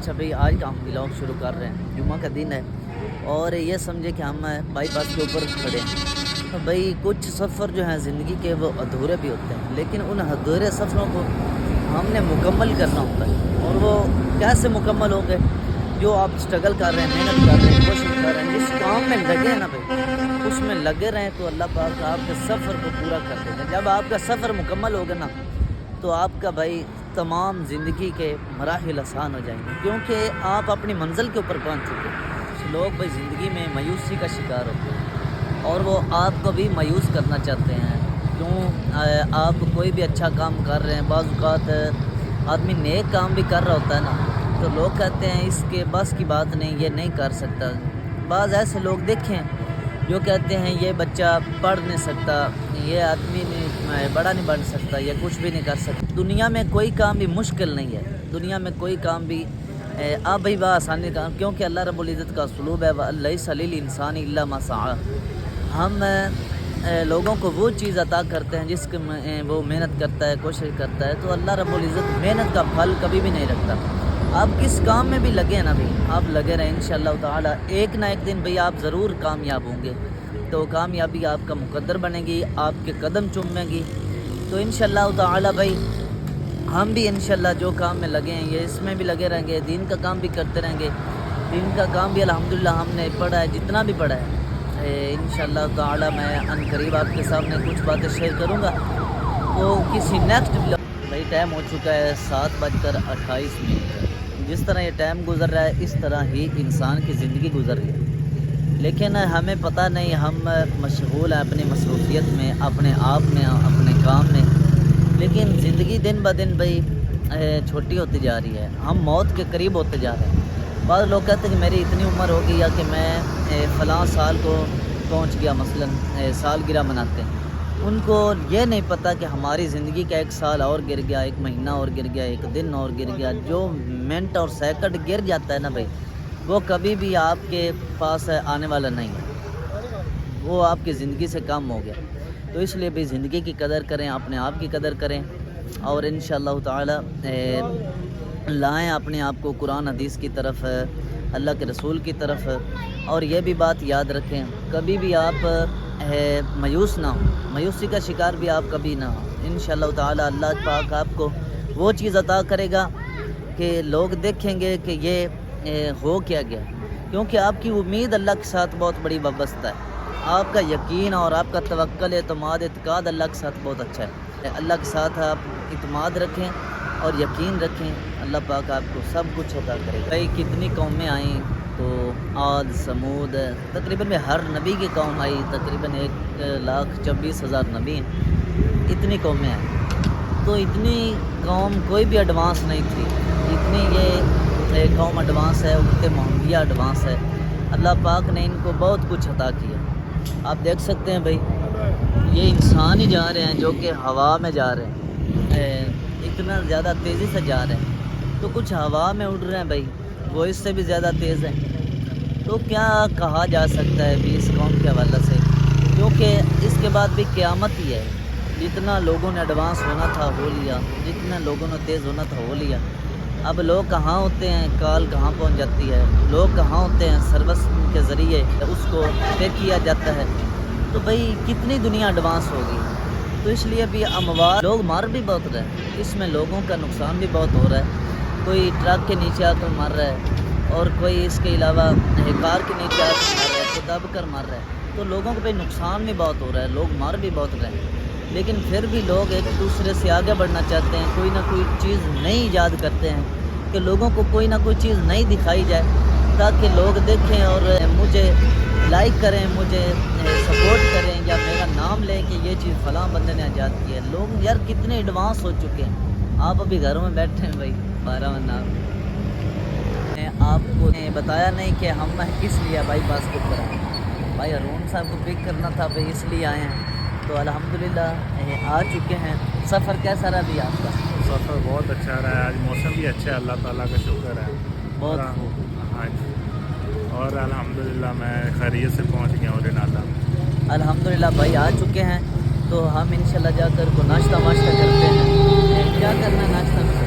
اچھا بھئی آج کا ہم ولاگ شروع کر رہے ہیں، جمعہ کا دن ہے اور یہ سمجھے کہ ہم بائی پاس کے اوپر کھڑے ہیں۔ تو بھئی کچھ سفر جو ہیں زندگی کے وہ ادھورے بھی ہوتے ہیں، لیکن ان ادھورے سفروں کو ہم نے مکمل کرنا ہوتا ہے۔ اور وہ کیسے مکمل ہو گئے؟ جو آپ اسٹرگل کر رہے ہیں، محنت کر رہے ہیں، کوشش کر رہے ہیں، جس کام میں لگے ہیں نا بھئی اس میں لگے رہیں تو اللہ پاک آپ کے سفر کو پورا کر دے گا۔ جب آپ کا سفر مکمل ہوگا نا تو آپ کا بھائی تمام زندگی کے مراحل آسان ہو جائیں گے، کیونکہ آپ اپنی منزل کے اوپر پہنچ چکے ہیں۔ لوگ بھائی زندگی میں مایوسی کا شکار ہوتے ہیں اور وہ آپ کو بھی مایوس کرنا چاہتے ہیں۔ کیوں آپ کوئی بھی اچھا کام کر رہے ہیں، بعض اوقات آدمی نیک کام بھی کر رہا ہوتا ہے نا تو لوگ کہتے ہیں اس کے بس کی بات نہیں، یہ نہیں کر سکتا۔ بعض ایسے لوگ دیکھیں جو کہتے ہیں یہ بچہ پڑھ نہیں سکتا، یہ آدمی بڑا نہیں بن سکتا، یہ کچھ بھی نہیں کر سکتا۔ دنیا میں کوئی کام بھی مشکل نہیں ہے، دنیا میں کوئی کام بھی آپ بھائی آسانی کام، کیونکہ اللہ رب العزت کا اسلوب ہے وَلَيْسَ لِلْإِنسَانِ إِلَّا مَا سَعَىٰ۔ ہم لوگوں کو وہ چیز عطا کرتے ہیں جس کے وہ محنت کرتا ہے، کوشش کرتا ہے، تو اللہ رب العزت محنت کا پھل کبھی بھی نہیں رکھتا۔ آپ کس کام میں بھی لگے ہیں نا بھائی، آپ لگے رہیں انشاءاللہ تعالی، ایک نہ ایک دن بھائی آپ ضرور کامیاب ہوں گے۔ تو کامیابی آپ کا مقدر بنے گی، آپ کے قدم چومے گی۔ تو انشاءاللہ تعالی بھائی ہم بھی انشاءاللہ جو کام میں لگے ہیں یہ اس میں بھی لگے رہیں گے، دین کا کام بھی کرتے رہیں گے۔ دین کا کام بھی الحمدللہ ہم نے پڑھا ہے، جتنا بھی پڑھا ہے انشاءاللہ تعالی میں ان قریب آپ کے سامنے کچھ باتیں شیئر کروں گا۔ تو کسی نیکسٹ بھائی ٹائم ہو چکا ہے 7:28۔ جس طرح یہ ٹائم گزر رہا ہے اس طرح ہی انسان کی زندگی گزر رہی ہے، لیکن ہمیں پتہ نہیں، ہم مشغول ہیں اپنی مصروفیت میں، اپنے آپ میں، اپنے کام میں، لیکن زندگی دن بہ دن بھائی چھوٹی ہوتی جا رہی ہے، ہم موت کے قریب ہوتے جا رہے ہیں۔ بعض لوگ کہتے ہیں کہ میری اتنی عمر ہو گئی یا کہ میں فلاں سال کو پہنچ گیا، مثلاً سالگرہ مناتے ہیں۔ ان کو یہ نہیں پتہ کہ ہماری زندگی کا ایک سال اور گر گیا، ایک مہینہ اور گر گیا، ایک دن اور گر گیا۔ جو منٹ اور سیکنڈ گر جاتا ہے نا بھائی وہ کبھی بھی آپ کے پاس آنے والا نہیں ہے، وہ آپ کی زندگی سے کم ہو گیا۔ تو اس لیے بھی زندگی کی قدر کریں، اپنے آپ کی قدر کریں اور انشاءاللہ تعالی لائیں اپنے آپ کو قرآن حدیث کی طرف، اللہ کے رسول کی طرف۔ اور یہ بھی بات یاد رکھیں کبھی بھی آپ مایوس نہ ہوں، مایوسی کا شکار بھی آپ کبھی نہ ہوں۔ انشاءاللہ تعالی اللہ پاک آپ کو وہ چیز عطا کرے گا کہ لوگ دیکھیں گے کہ یہ ہو کیا گیا، کیونکہ آپ کی امید اللہ کے ساتھ بہت بڑی وابستہ ہے۔ آپ کا یقین اور آپ کا توکل، اعتماد، اعتقاد اللہ کے ساتھ بہت اچھا ہے۔ اللہ کے ساتھ آپ اعتماد رکھیں اور یقین رکھیں، اللہ پاک آپ کو سب کچھ عطا کرے گا۔ بھائی کتنی قومیں آئیں تو عاد، سمود، تقریباً میں ہر نبی کی قوم آئی، تقریباً 1,26,000 نبی ہیں، اتنی قومیں آئیں۔ تو اتنی قوم کوئی بھی ایڈوانس نہیں تھی اتنی یہ قوم ایڈوانس ہے، امت محمدیہ ایڈوانس ہے۔ اللہ پاک نے ان کو بہت کچھ عطا کیا۔ آپ دیکھ سکتے ہیں بھائی یہ انسان ہی جا رہے ہیں جو کہ ہوا میں جا رہے ہیں، اتنا زیادہ تیزی سے جا رہے ہیں، تو کچھ ہوا میں اڑ رہے ہیں بھائی، وہ اس سے بھی زیادہ تیز ہیں۔ تو کیا کہا جا سکتا ہے بھی اس قوم کے حوالے سے، کیونکہ اس کے بعد بھی قیامت ہی ہے۔ جتنا لوگوں نے ایڈوانس ہونا تھا ہو لیا، جتنا لوگوں نے تیز ہونا تھا ہو لیا۔ اب لوگ کہاں ہوتے ہیں، کال کہاں پہنچ جاتی ہے، لوگ کہاں ہوتے ہیں، سروس کے ذریعے اس کو طے کیا جاتا ہے۔ تو بھائی کتنی دنیا ایڈوانس ہوگی، تو اس لیے بھی اموات لوگ مر بھی بہت رہے ہیں، اس میں لوگوں کا نقصان بھی بہت ہو رہا ہے۔ کوئی ٹرک کے نیچے آ کر مر رہا ہے اور کوئی اس کے علاوہ کار کے نیچے آ کر مر رہا ہے، تو دب کر مر رہا ہے۔ تو لوگوں کو بھی نقصان بھی بہت ہو رہا ہے، لوگ مر بھی بہت رہے ہیں، لیکن پھر بھی لوگ ایک دوسرے سے آگے بڑھنا چاہتے ہیں، کوئی نہ کوئی چیز نئی ایجاد کرتے ہیں کہ لوگوں کو کوئی نہ کوئی چیز نئی دکھائی جائے تاکہ لوگ دیکھیں اور مجھے لائک کریں، مجھے سپورٹ کریں یا میرا نام لیں کہ یہ چیز فلاں بندے نے ایجاد کی ہے۔ لوگ یار کتنے ایڈوانس ہو چکے ہیں، آپ ابھی گھروں میں بیٹھے ہیں بھائی 12 بندہ۔ میں آپ کو بتایا نہیں کہ ہم کس لیے بائی پاس کے اوپر آئے، بھائی ہارون صاحب کو پک کرنا تھا بھائی، اس لیے آئے ہیں۔ تو الحمدللہ آ چکے ہیں۔ سفر کیسا رہا بھی آپ کا؟ سفر بہت اچھا رہا ہے، آج موسم بھی اچھا ہے، اللہ تعالیٰ کا شکر ہے بہت ہاں جی، اور الحمدللہ میں خیریت سے پہنچ گیا ہوں رینالا میں۔ الحمدللہ بھائی آ چکے ہیں، تو ہم انشاءاللہ جا کر کو ناشتہ واشتہ کرتے ہیں۔ کیا کرنا ہے ناشتہ میں؟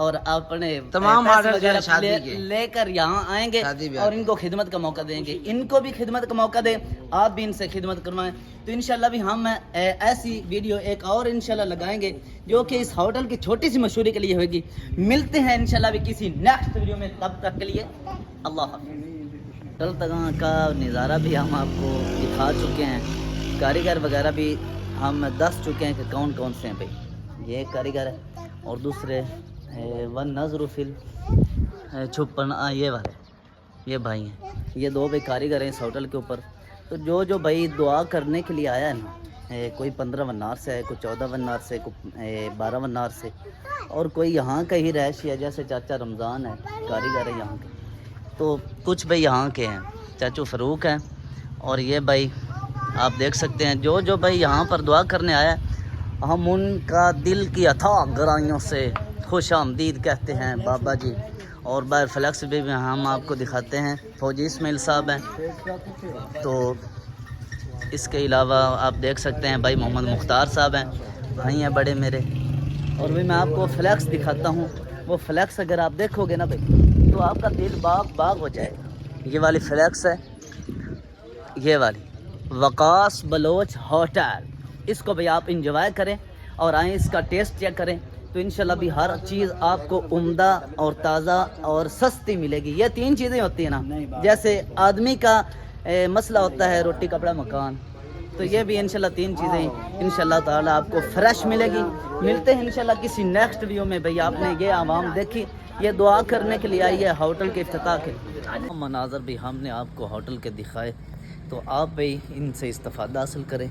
اور اپنے تمام پیسے آرڈر جو ہے وغیرہ شادی کے لے کر یہاں آئیں گے شادی بیاہ اور ان کو خدمت کا موقع دیں گے، ان کو بھی خدمت کا موقع دیں، آپ بھی ان سے خدمت کروائیں. تو انشاءاللہ بھی ہم ایسی ویڈیو ایک اور انشاءاللہ لگائیں گے جو کہ اس ہوٹل کی چھوٹی سی مشہوری کے لیے ہوگی. ملتے ہیں انشاءاللہ بھی کسی نیکسٹ ویڈیو میں، تب تک کے لیے اللہ حافظ. ہوٹل تک کا نظارہ بھی ہم آپ کو دکھا چکے ہیں، کاریگر وغیرہ بھی ہم دس چکے ہیں کہ کون کون سے ہیں. بھائی یہ کاریگر ہے اور دوسرے ون نظر فل چھپن یہ والے یہ بھائی ہیں، یہ دو بھائی کاریگر ہیں اس ہوٹل کے اوپر. تو جو بھائی دعا کرنے کے لیے آیا ہے نا، کوئی 15 ونار سے ہے، کوئی 14 ونار سے، کوئی 12 ونار سے، اور کوئی یہاں کا ہی رہائشی ہے، جیسے چاچا رمضان ہے کاریگر ہے یہاں کے. تو کچھ بھائی یہاں کے ہیں، چاچو فاروق ہیں، اور یہ بھائی آپ دیکھ سکتے ہیں جو بھائی یہاں پر دعا کرنے آیا ہے، ہم ان کا دل کی اتھاہ گہرائیوں سے خوش آمدید کہتے ہیں بابا جی. اور باہر فلیکس بھی ہم آپ کو دکھاتے ہیں، فوجی اسماعیل صاحب ہیں. تو اس کے علاوہ آپ دیکھ سکتے ہیں بھائی محمد مختار صاحب ہیں، بھائی ہیں بڑے میرے. اور بھی میں آپ کو فلیکس دکھاتا ہوں، وہ فلیکس اگر آپ دیکھو گے نا بھائی تو آپ کا دل باغ ہو جائے گا. یہ والی فلیکس ہے، یہ والی وقاص بلوچ ہوٹل، اس کو بھی آپ انجوائے کریں اور آئیں اس کا ٹیسٹ چیک کریں. تو انشاءاللہ بھی ہر چیز آپ کو عمدہ اور تازہ اور سستی ملے گی. یہ 3 چیزیں ہوتی ہیں نا، جیسے آدمی کا مسئلہ ہوتا ہے روٹی کپڑا مکان، تو یہ بھی انشاءاللہ 3 چیزیں انشاءاللہ تعالی آپ کو فریش ملے گی. ملتے ہیں انشاءاللہ کسی نیکسٹ ویڈیو میں. بھئی آپ نے یہ عوام دیکھی، یہ دعا کرنے کے لیے آئی ہے ہوٹل کے افتتاح کے. مناظر بھی ہم نے آپ کو ہوٹل کے دکھائے، تو آپ بھی ان سے استفادہ حاصل کریں.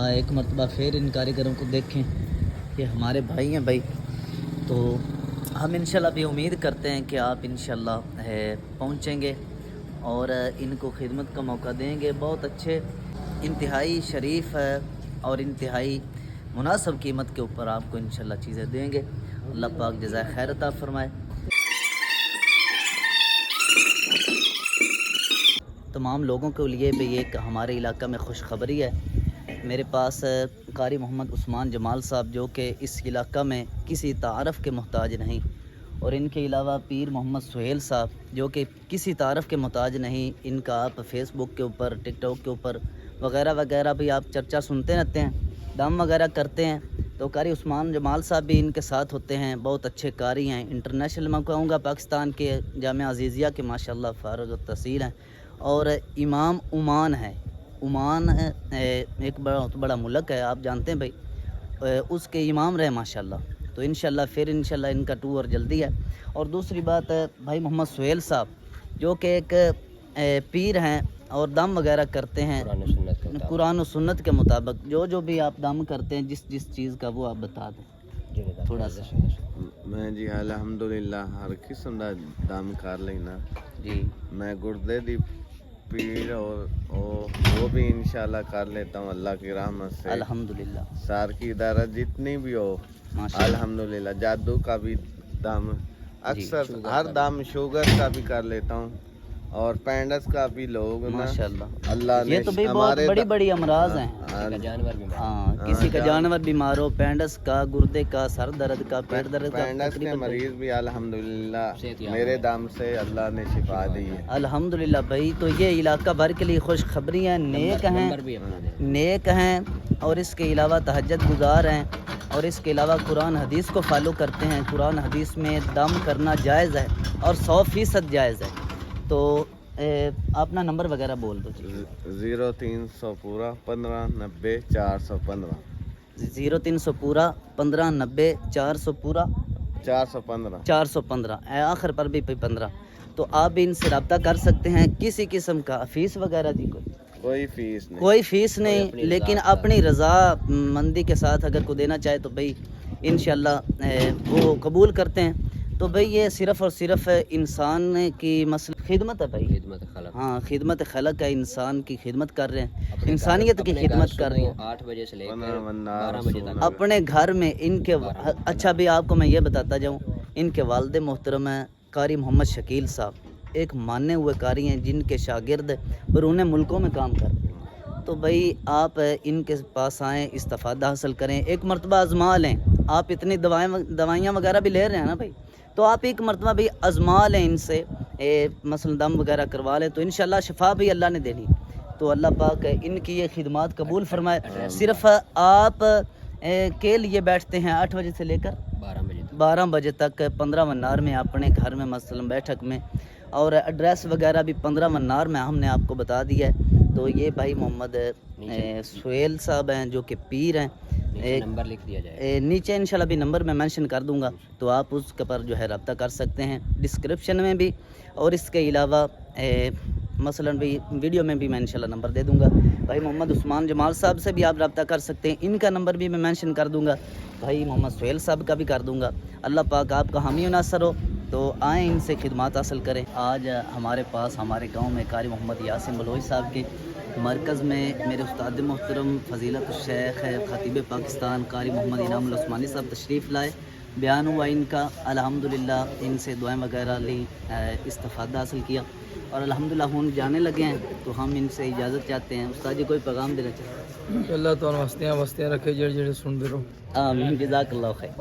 ایک مرتبہ پھر ان کاریگروں کو دیکھیں، یہ ہمارے بھائی ہیں بھائی. تو ہم انشاءاللہ بھی امید کرتے ہیں کہ آپ انشاءاللہ پہنچیں گے اور ان کو خدمت کا موقع دیں گے. بہت اچھے، انتہائی شریف اور انتہائی مناسب قیمت کے اوپر آپ کو انشاءاللہ چیزیں دیں گے. اللہ پاک جزائے خیر عطا فرمائے. تمام لوگوں کے لیے بھی ایک ہمارے علاقہ میں خوشخبری ہے. میرے پاس قاری محمد عثمان جمال صاحب جو کہ اس علاقہ میں کسی تعارف کے محتاج نہیں، اور ان کے علاوہ پیر محمد سہیل صاحب جو کہ کسی تعارف کے محتاج نہیں. ان کا آپ فیس بک کے اوپر، ٹک ٹاک کے اوپر وغیرہ وغیرہ بھی آپ چرچا سنتے رہتے ہیں، دم وغیرہ کرتے ہیں. تو قاری عثمان جمال صاحب بھی ان کے ساتھ ہوتے ہیں. بہت اچھے قاری ہیں، انٹرنیشنل میں کہوں گا پاکستان کے جامعہ عزیزیہ کے ماشاءاللہ فارغ التحصیل ہیں. اور امام عمان ہے، عمان ایک بہت بڑا ملک ہے، آپ جانتے ہیں بھائی، اس کے امام رہے ماشاءاللہ. تو انشاءاللہ پھر انشاءاللہ ان کا ٹور جلدی ہے. اور دوسری بات ہے بھائی محمد سہیل صاحب جو کہ ایک پیر ہیں اور دم وغیرہ کرتے ہیں قرآن و سنت کے مطابق. جو بھی آپ دم کرتے ہیں جس چیز کا وہ آپ بتا دیں تھوڑا سا. میں جی الحمدللہ ہر قسم دا دم کر لینا جی. میں گردے دی پیڑ اور وہ بھی انشاءاللہ کر لیتا ہوں اللہ کی رحمت سے. الحمدللہ سار کی درد جتنی بھی ہو الحمدللہ. جادو کا بھی دم اکثر ہر دم، شوگر کا بھی کر لیتا ہوں اور پینڈس کا بھی. لوگ ماشاءاللہ اللہ نے یہ تو بھی بہت بڑی امراض ہیں. ہاں کسی کا جانور بیمار ہو، پینڈس کا، گردے کا، سر درد کا، پیٹ درد کا، پینڈس کے مریض بھی الحمدللہ میرے دم سے اللہ نے شفا دی ہے الحمدللہ. بھائی تو یہ علاقہ بھر کے لیے خوشخبری ہیں، نیک ہیں اور اس کے علاوہ تہجد گزار ہیں، اور اس کے علاوہ قرآن حدیث کو فالو کرتے ہیں. قرآن حدیث میں دم کرنا جائز ہے اور 100% جائز ہے. تو اپنا نمبر وغیرہ بول دو. 0300 پورا 15 90 415 0300 پورا 15 90 400 پورا 415 آخر پر بھی 15. تو آپ بھی ان سے رابطہ کر سکتے ہیں. کسی قسم کا فیس وغیرہ دی کوئی فیس نہیں، لیکن اپنی رضا مندی کے ساتھ اگر کوئی دینا چاہے تو بھئی انشاءاللہ وہ قبول کرتے ہیں. تو بھئی یہ صرف اور صرف انسان کی خدمت ہے بھائی، ہاں خدمت خلق ہے، انسان کی خدمت کر رہے ہیں، انسانیت کی خدمت کر رہے ہیں 8 بجے سے لے کر 12 بجے تک اپنے گھر میں. ان کے اچھا بھی آپ کو میں یہ بتاتا جاؤں، ان کے والد محترم ہیں قاری محمد شکیل صاحب، ایک ماننے ہوئے قاری ہیں جن کے شاگرد بیرون ملکوں میں کام کر رہے ہیں. تو بھائی آپ ان کے پاس آئیں, استفادہ حاصل کریں, ایک مرتبہ آزما لیں. آپ اتنی دوائیاں وغیرہ بھی لے رہے ہیں نا بھائی, تو آپ ایک مرتبہ بھی آزما لیں ان سے, مثلا دم وغیرہ کروا لیں, تو انشاءاللہ شفا بھی اللہ نے دینی. تو اللہ پاک ان کی یہ خدمات قبول فرمائے. صرف آپ کے لیے بیٹھتے ہیں 8 بجے سے لے کر 12 بجے تک 15 منار میں اپنے گھر میں مثلا بیٹھک میں, اور ایڈریس وغیرہ بھی 15 منار میں ہم نے آپ کو بتا دیا ہے. تو یہ بھائی محمد سہیل صاحب ہیں جو کہ پیر ہیں. نمبر لکھ دیا جائے نیچے انشاءاللہ بھی نمبر میں مینشن کر دوں گا, تو آپ اس کے پر جو ہے رابطہ کر سکتے ہیں, ڈسکرپشن میں بھی, اور اس کے علاوہ مثلا بھی ویڈیو میں بھی میں انشاءاللہ نمبر دے دوں گا. بھائی محمد عثمان جمال صاحب سے بھی آپ رابطہ کر سکتے ہیں, ان کا نمبر بھی میں مینشن کر دوں گا. بھائی محمد سہیل صاحب کا بھی کر دوں گا. اللہ پاک آپ کا حامی و ناصر ہو, تو آئیں ان سے خدمات حاصل کریں. آج ہمارے پاس ہمارے گاؤں میں قاری محمد یاسین بلوچ صاحب کے مرکز میں میرے استاد محترم فضیلت الشیخ خطیب پاکستان قاری محمد انعام العثمانی صاحب تشریف لائے. بیان ہوا ان کا, الحمدللہ ان سے دعائیں وغیرہ لی, استفادہ حاصل کیا, اور الحمدللہ ہوں جانے لگے ہیں. تو ہم ان سے اجازت چاہتے ہیں. استاد جی کوئی پیغام دینا چاہتے ہیں؟ اللہ تعالیٰ وستیاں رکھے جڑے جڑے سن دے رہو. آمین, جزاک اللہ خیر.